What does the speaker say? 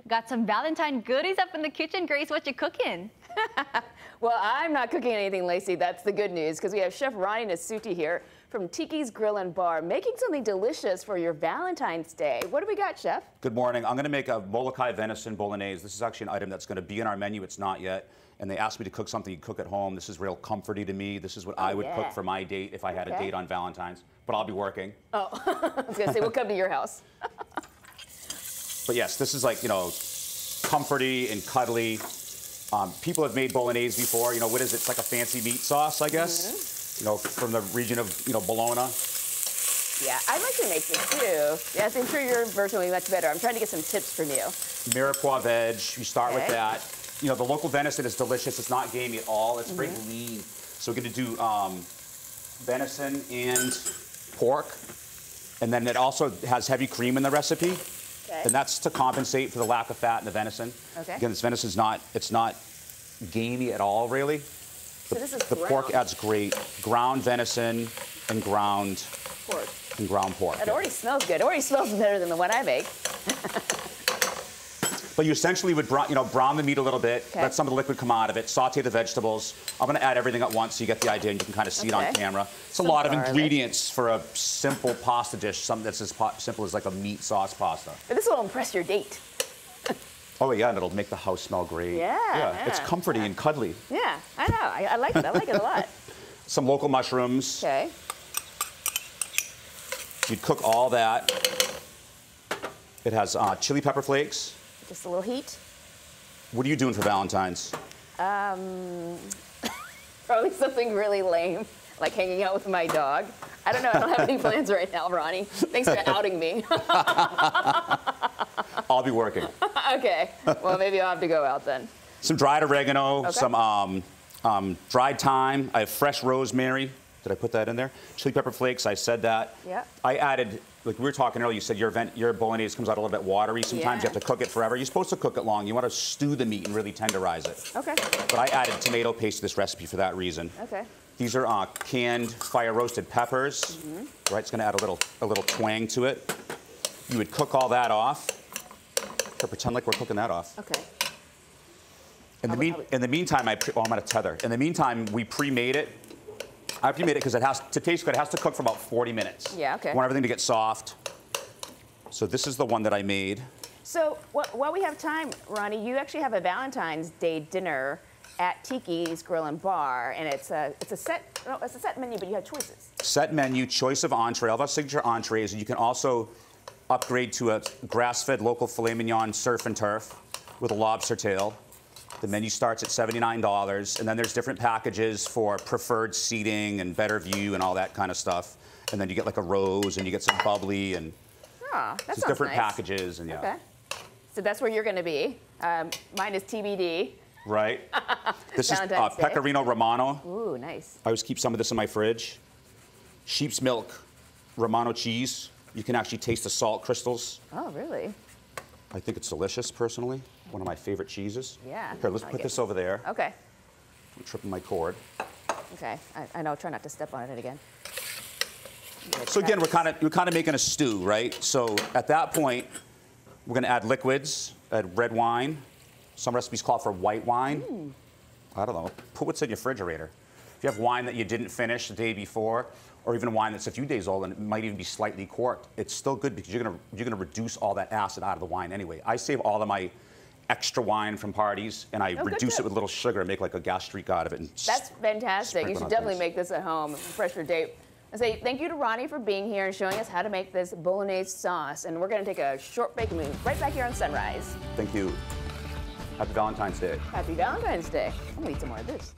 Got some Valentine goodies up in the kitchen. Grace, what you cooking? Well, I'm not cooking anything, Lacey. That's the good news, because we have Chef Ronnie Nasuti here from Tikis Grill and Bar, making something delicious for your Valentine's Day. What do we got, Chef? Good morning. I'm going to make a Moloka venison bolognese. This is actually an item that's going to be in our menu. It's not yet. And they asked me to cook something you cook at home. This is real comforty to me. This is what I would cook for my date if I had a date on Valentine's. But I'll be working. Oh, I was going to say, we'll come to your house. But yes, this is like, you know, comforty and cuddly. People have made bolognese before. You know, what is it? It's like a fancy meat sauce, I guess. You know, from the region of, Bologna. Yeah, I'd like to make this too. Yes, I'm sure your version will be much better. I'm trying to get some tips from you. Mirepoix veg, you start with that. You know, the local venison is delicious. It's not gamey at all. It's very lean. So we're going to do venison and pork. And then it also has heavy cream in the recipe. Okay. And that's to compensate for the lack of fat in the venison. Okay. Again, this venison's not gamey at all, really. So this is the pork adds great ground venison and ground pork. It already smells good. It already smells better than the one I make. But you essentially would brown the meat a little bit, let some of the liquid come out of it, saute the vegetables. I'm going to add everything at once so you get the idea and you can kind of see it on camera. It's a lot of ingredients for a simple pasta dish, something that's as simple as like a meat sauce pasta. But this will impress your date. Oh yeah, and it'll make the house smell great. Yeah. It's comforty and cuddly. Yeah, I know. I like it. I like it a lot. Some local mushrooms. Okay. You'd cook all that. It has chili pepper flakes. Just a little heat. What are you doing for Valentine's? Probably something really lame, like hanging out with my dog. I don't know. I don't have any plans right now, Ronnie. Thanks for outing me. I'll be working. Okay. Well, maybe I'll have to go out then. Some dried oregano, some dried thyme. I have fresh rosemary. Did I put that in there? Chili pepper flakes, I said that. Yeah. I added, like we were talking earlier, you said your bolognese comes out a little bit watery. Sometimes you have to cook it forever. You're supposed to cook it long. You want to stew the meat and really tenderize it. Okay. But I added tomato paste to this recipe for that reason. Okay. These are canned fire roasted peppers. Right, it's going to add a little twang to it. You would cook all that off. So pretend like we're cooking that off. Okay. In the meantime, I'm going to tether. In the meantime, we pre-made it. I pre-made it because it has to taste good. It has to cook for about 40 minutes. Yeah, okay. I want everything to get soft. So this is the one that I made. So while we have time, Ronnie, you actually have a Valentine's Day dinner at Tikis Grill and Bar, and it's a set menu, but you have choices. Set menu, choice of entree. All of our signature entrees, and you can also upgrade to a grass-fed local filet mignon surf and turf with a lobster tail. The menu starts at $79, and then there's different packages for preferred seating and better view and all that kind of stuff. And then you get like a rose, and you get some bubbly, and that's different packages, and Okay. So that's where you're going to be. Mine is TBD. Right. This is Pecorino Romano. Ooh, nice. I always keep some of this in my fridge. Sheep's milk Romano cheese. You can actually taste the salt crystals. Oh, really? I think it's delicious, personally. One of my favorite cheeses. Yeah. Here, let's put this over there. Okay. I'm tripping my cord. Okay. I know. Try not to step on it again. So again, we're kind of making a stew, right? So at that point, we're going to add liquids, add red wine. Some recipes call for white wine. I don't know. Put what's in your refrigerator. If you have wine that you didn't finish the day before, or even wine that's a few days old and it might even be slightly corked, it's still good because you're gonna reduce all that acid out of the wine anyway. I save all of my extra wine from parties and I reduce it with a little sugar and make like a gastrique out of it. And that's fantastic. You should definitely make this at home and refresh your date. I say thank you to Ronnie for being here and showing us how to make this bolognese sauce. And we're gonna take a short break and move right back here on Sunrise. Thank you. Happy Valentine's Day. Happy Valentine's Day. I'm gonna eat some more of this.